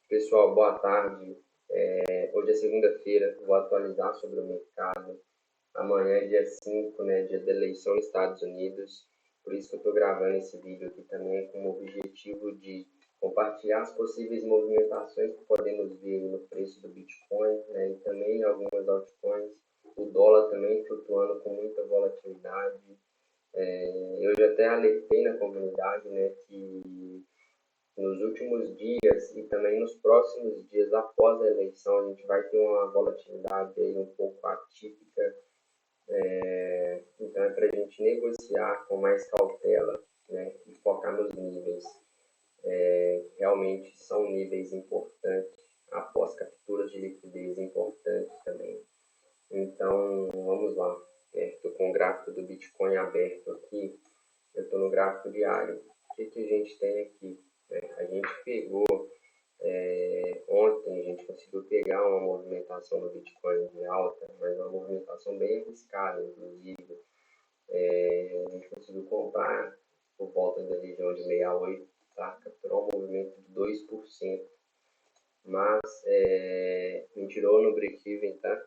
Pessoal, boa tarde. Hoje é segunda-feira, vou atualizar sobre o mercado. Amanhã é dia 5, né, dia da eleição nos Estados Unidos. Por isso que eu estou gravando esse vídeo aqui também com o objetivo de compartilhar as possíveis movimentações que podemos ver no preço do Bitcoin, né, e também algumas altcoins. O dólar também flutuando com muita volatilidade. Eu já até alertei na comunidade, né, que nos últimos dias e também nos próximos dias após a eleição, a gente vai ter uma volatilidade aí um pouco atípica. Então é para a gente negociar com mais cautela, né, e focar nos níveis. Realmente são níveis importantes, após capturas de liquidez importantes também. Então, vamos lá. Estou com o gráfico do Bitcoin aberto aqui. Eu estou no gráfico diário. O que a gente tem aqui? A gente pegou, ontem a gente conseguiu pegar uma movimentação do Bitcoin de alta, mas uma movimentação bem arriscada, inclusive. A gente conseguiu comprar por volta da região de 68, tá? Capturou um movimento de 2%, mas me tirou no break-even, tá?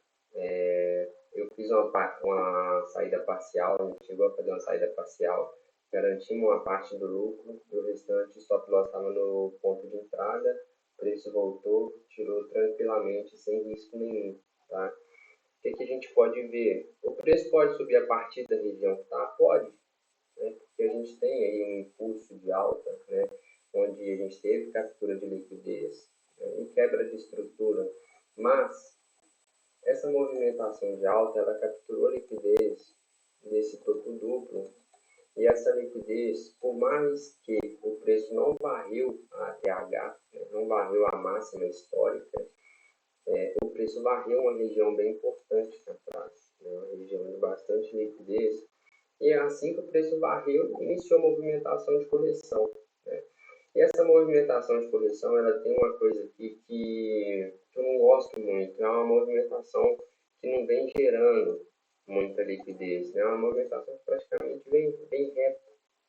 Eu fiz uma saída parcial, a gente chegou a fazer uma saída parcial, garantimos uma parte do lucro, e o restante stop loss estava no ponto de entrada, o preço voltou, tirou tranquilamente, sem risco nenhum, tá? O que a gente pode ver? O preço pode subir a partir da região que está? Pode, né? Porque a gente tem aí um impulso de alta, né? Onde a gente teve captura de liquidez, né? E quebra de estrutura, mas essa movimentação de alta, ela capturou liquidez nesse topo duplo, e essa liquidez, por mais que o preço não varreu a TH, né, não varreu a máxima histórica, o preço varreu uma região bem importante atrás, né, uma região de bastante liquidez, e assim que o preço varreu, iniciou a movimentação de correção, né? E essa movimentação de correção, ela tem uma coisa aqui que eu não gosto muito, é uma movimentação que não vem gerando muita liquidez, né? É uma movimentação que praticamente vem reta,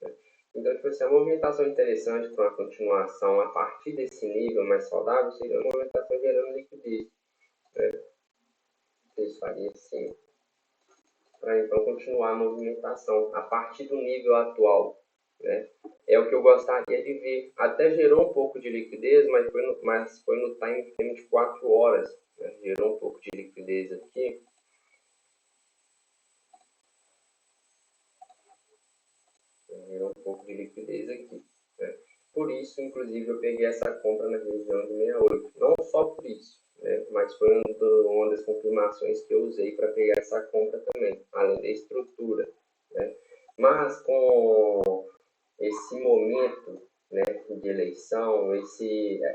né? Então, tipo assim, a movimentação interessante para uma continuação a partir desse nível mais saudável seria uma movimentação gerando liquidez, né? Isso faria assim, para então continuar a movimentação a partir do nível atual, né? É o que eu gostaria de ver. Até gerou um pouco de liquidez, mas foi no time frame de 4 horas, né? Gerou um pouco de liquidez aqui. Gerou um pouco de liquidez aqui, né? Por isso, inclusive, eu peguei essa compra na região de 68. Não só por isso, né? Mas foi uma das confirmações que eu usei para pegar essa compra também, além da estrutura, né? Mas com esse momento, né, de eleição,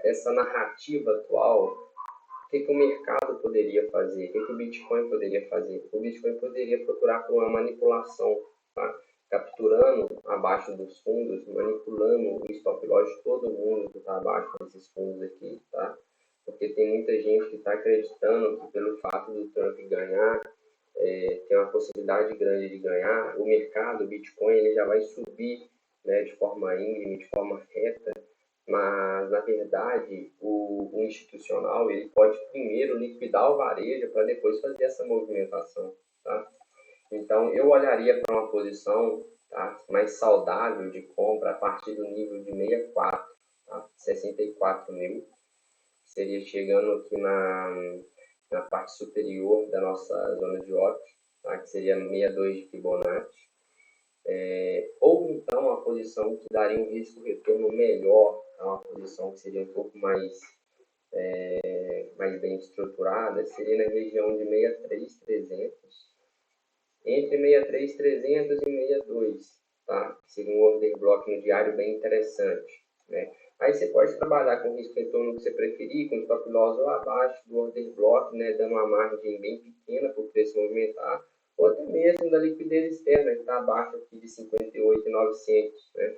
essa narrativa atual, o que o mercado poderia fazer? O que o Bitcoin poderia fazer? O Bitcoin poderia procurar por uma manipulação, tá? Capturando abaixo dos fundos, manipulando o stop loss de todo mundo que está abaixo desses fundos aqui, tá? Porque tem muita gente que está acreditando que pelo fato do Trump ganhar, tem uma possibilidade grande de ganhar, o mercado, o Bitcoin, ele já vai subir, né, de forma íngreme, de forma reta, mas na verdade o institucional ele pode primeiro liquidar o varejo para depois fazer essa movimentação, tá? Então eu olharia para uma posição, tá, mais saudável de compra a partir do nível de 64, tá? 64 mil, seria chegando aqui na parte superior da nossa zona de OP, tá? Que seria 62 de Fibonacci. Ou então uma posição que daria um risco-retorno melhor, uma posição que seria um pouco mais bem estruturada, seria na região de 63.300, entre 63.300 e 62, tá? Seria um order block no diário bem interessante, né? Aí você pode trabalhar com o risco-retorno que você preferir, com stop loss ou abaixo do order block, né, dando uma margem bem pequena para o preço movimentar, ou até mesmo da liquidez externa, que está abaixo aqui de 58.900, né?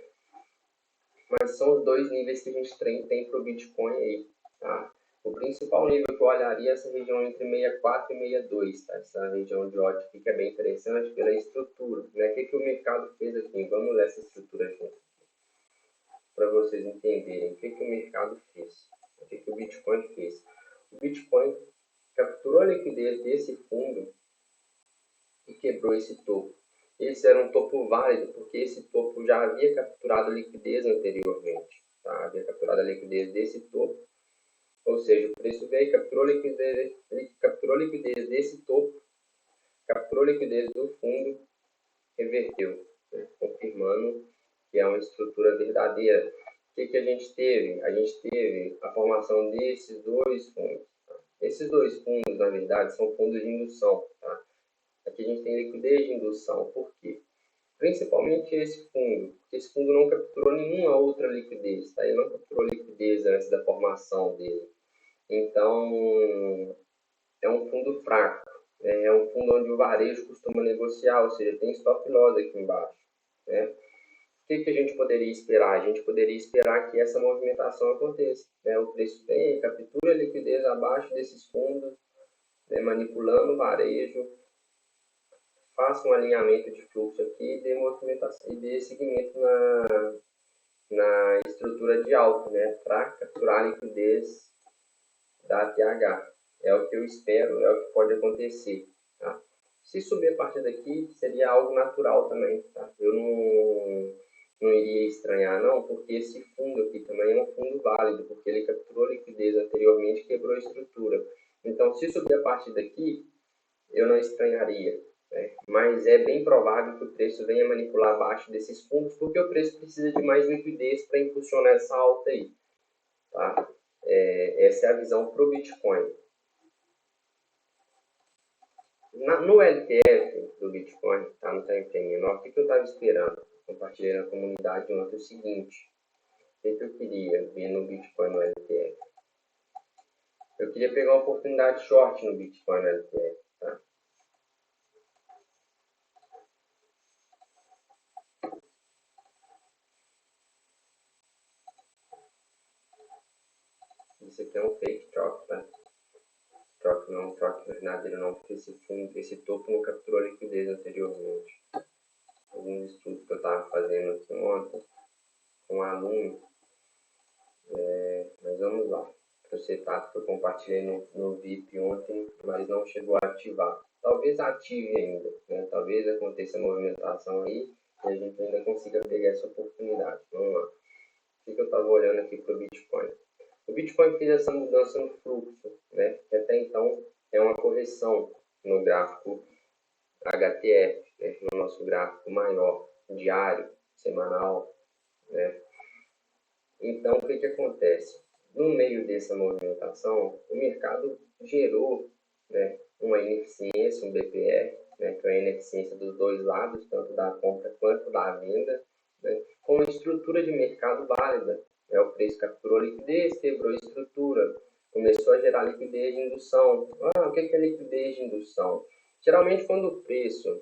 Mas são os dois níveis que a gente tem para o Bitcoin aí, tá? O principal nível que eu olharia é essa região entre 64 e 62, tá? Essa região de ótica que é bem interessante pela estrutura, né? O que o mercado fez aqui? Vamos ler essa estrutura junto, para vocês entenderem o que o mercado fez. O que o Bitcoin quebrou esse topo. Esse era um topo válido, porque esse topo já havia capturado liquidez anteriormente. Tá? Havia capturado a liquidez desse topo. Ou seja, o preço veio e capturou liquidez desse topo, capturou liquidez do fundo, reverteu, né? Confirmando que é uma estrutura verdadeira. O que a gente teve? A gente teve a formação desses dois fundos. Tá? Esses dois fundos, na verdade, são fundos de indução. Tá? Aqui a gente tem liquidez de indução. Por quê? Principalmente esse fundo, porque esse fundo não capturou nenhuma outra liquidez. Tá? Ele não capturou liquidez antes da formação dele. Então, é um fundo fraco. É um fundo onde o varejo costuma negociar, ou seja, tem stop loss aqui embaixo. Né? O que a gente poderia esperar? A gente poderia esperar que essa movimentação aconteça. Né? O preço vem, captura a liquidez abaixo desses fundos, né? Manipulando o varejo, faça um alinhamento de fluxo aqui e dê movimentação e dê seguimento na estrutura de alta, né? Para capturar a liquidez da TH. É o que eu espero, é o que pode acontecer. Tá? Se subir a partir daqui, seria algo natural também. Tá? Eu não iria estranhar, não, porque esse fundo aqui também é um fundo válido, porque ele capturou liquidez anteriormente e quebrou a estrutura. Então, se subir a partir daqui, eu não estranharia. Né? Mas é bem provável que o preço venha manipular abaixo desses fundos, porque o preço precisa de mais liquidez para impulsionar essa alta aí. Tá? Essa é a visão para o Bitcoin. No LTF do Bitcoin, tá no time frame menor, o que eu estava esperando? Compartilhei na comunidade ontem o seguinte. O que eu queria ver no Bitcoin no LTF? Eu queria pegar uma oportunidade short no Bitcoin no LTF. Tá? Isso aqui é um fake troca, tá? Troca não, troca verdadeiro não, porque esse topo não capturou liquidez anteriormente. Alguns estudos que eu estava fazendo aqui ontem com um aluno, mas vamos lá. O setup que eu compartilhei no VIP ontem, mas não chegou a ativar. Talvez ative ainda, né? Talvez aconteça a movimentação aí e a gente ainda consiga pegar essa oportunidade. Vamos lá. O que eu estava olhando aqui para o Bitcoin? O Bitcoin fez essa mudança no fluxo, né? Que até então é uma correção no gráfico HTF, né? No nosso gráfico maior, diário, semanal, né? Então, o que acontece? No meio dessa movimentação, o mercado gerou, né, uma ineficiência, um BPR, né, que é a ineficiência dos dois lados, tanto da compra quanto da venda, né, com uma estrutura de mercado válida. Né, o preço capturou liquidez, quebrou a estrutura, começou a gerar liquidez de indução. O que é liquidez de indução? Geralmente quando o preço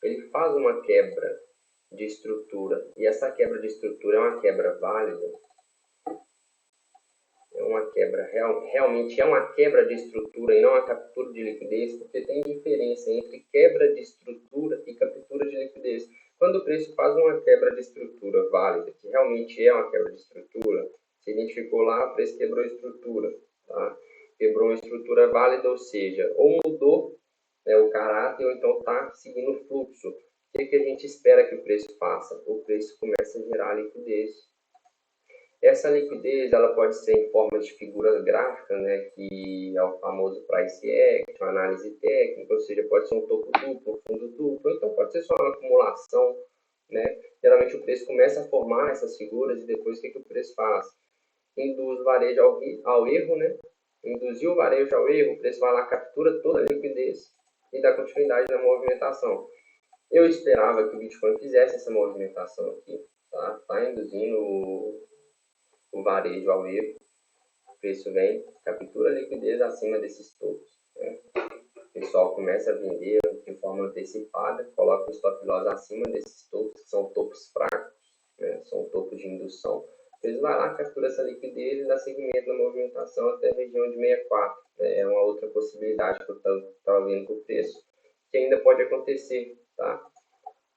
ele faz uma quebra de estrutura, e essa quebra de estrutura é uma quebra válida, é uma quebra realmente é uma quebra de estrutura e não uma captura de liquidez, porque tem diferença entre quebra de estrutura e captura de liquidez. Quando o preço faz uma quebra de estrutura válida, que realmente é uma quebra de estrutura, se identificou lá, o preço quebrou a estrutura, tá? Quebrou uma estrutura válida, ou seja, ou mudou, né, o caráter, ou então está seguindo o fluxo. O que a gente espera que o preço faça? O preço começa a gerar liquidez. Essa liquidez ela pode ser em forma de figuras gráficas, né, que é o famoso price action, análise técnica, ou seja, pode ser um topo duplo, um fundo duplo, então pode ser só uma acumulação. Né? Geralmente o preço começa a formar essas figuras e depois o que o preço faz? Induz o varejo ao erro, né? Induziu o varejo ao erro, o preço vai lá, captura toda a liquidez e dá continuidade na movimentação. Eu esperava que o Bitcoin fizesse essa movimentação aqui, tá induzindo o varejo ao erro, o preço vem, captura a liquidez acima desses topos. Né? O pessoal começa a vender de forma antecipada, coloca o stop loss acima desses topos, que são topos fracos, né? São topos de indução. Eles vai lá, captura essa liquidez e dá seguimento na movimentação até a região de 64. Né? É uma outra possibilidade que eu estava vendo com o preço, que ainda pode acontecer. Tá?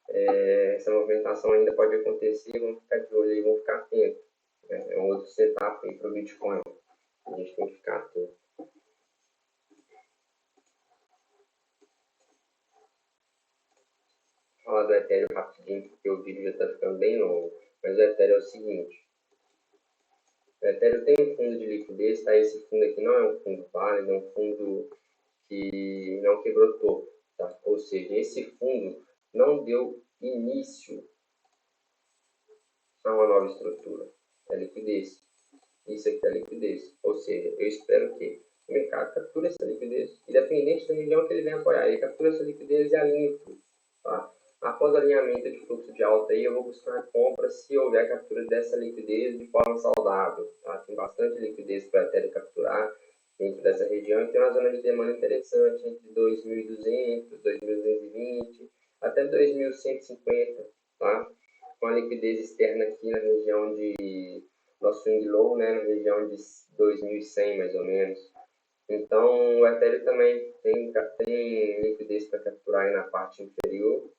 Essa movimentação ainda pode acontecer, vamos ficar de olho aí, vamos ficar atento. Né? É um outro setup aí para o Bitcoin. A gente tem que ficar atento. Ethereum rapidinho, porque o vídeo já está ficando bem longo. Mas o Ethereum é o seguinte. O Ethereum tem um fundo de liquidez, tá? Esse fundo aqui não é um fundo válido, é um fundo que não quebrou topo, tá? Ou seja, esse fundo não deu início a uma nova estrutura. É liquidez. Isso aqui é liquidez. Ou seja, eu espero que o mercado capture essa liquidez, independente da região que ele venha apoiar. Ele captura essa liquidez e alinha o fluxo. Tá? Após alinhamento de fluxo de alta, aí, eu vou buscar a compra se houver captura dessa liquidez de forma saudável. Tá? Tem bastante liquidez para até capturar dentro dessa região e tem uma zona de demanda interessante entre 2.200, 2.220 até 2.150, tá? Com a liquidez externa aqui na região de nosso swing low, né, na região de 2.100 mais ou menos. Então o Ethereum também tem liquidez para capturar aí na parte inferior.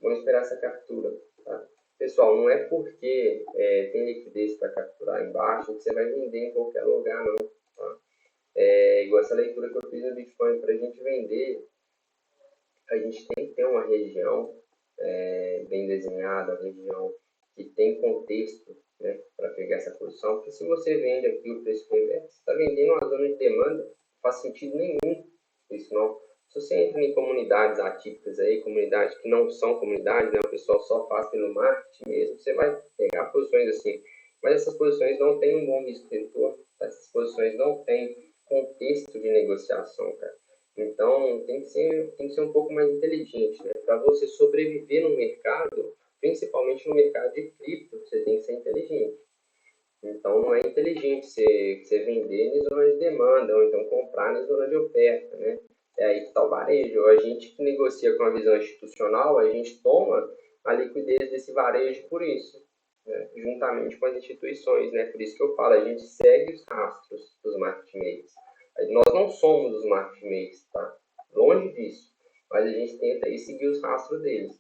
Vamos esperar essa captura. Tá? Pessoal, não é porque tem liquidez para capturar embaixo que você vai vender em qualquer lugar, não. Tá? Igual essa leitura que eu fiz no Bitcoin, para a gente vender, a gente tem que ter uma região bem desenhada, uma região que tem contexto, né, para pegar essa posição, porque se você vende aqui o preço que investe, você está vendendo uma zona de demanda, não faz sentido nenhum isso não. Se você entra em comunidades atípicas aí, comunidades que não são comunidades, né, o pessoal só faz pelo marketing mesmo, você vai pegar posições assim, mas essas posições não têm um bom risco de retorno, essas posições não têm contexto de negociação, cara. Então, tem que ser um pouco mais inteligente, né? Para você sobreviver no mercado, principalmente no mercado de cripto, você tem que ser inteligente. Então, não é inteligente você vender em zona de demanda, ou então comprar em zona de oferta, né? É aí que está o varejo. A gente que negocia com a visão institucional, a gente toma a liquidez desse varejo por isso, né? Juntamente com as instituições, né? Por isso que eu falo, a gente segue os rastros dos market makers. Nós não somos os market makers, tá? Longe disso. Mas a gente tenta aí seguir os rastros deles.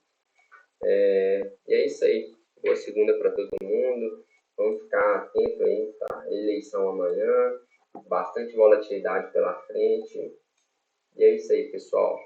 E é isso aí. Boa segunda para todo mundo. Vamos ficar atento aí, tá? Eleição amanhã. Bastante volatilidade pela frente. E é isso aí, pessoal.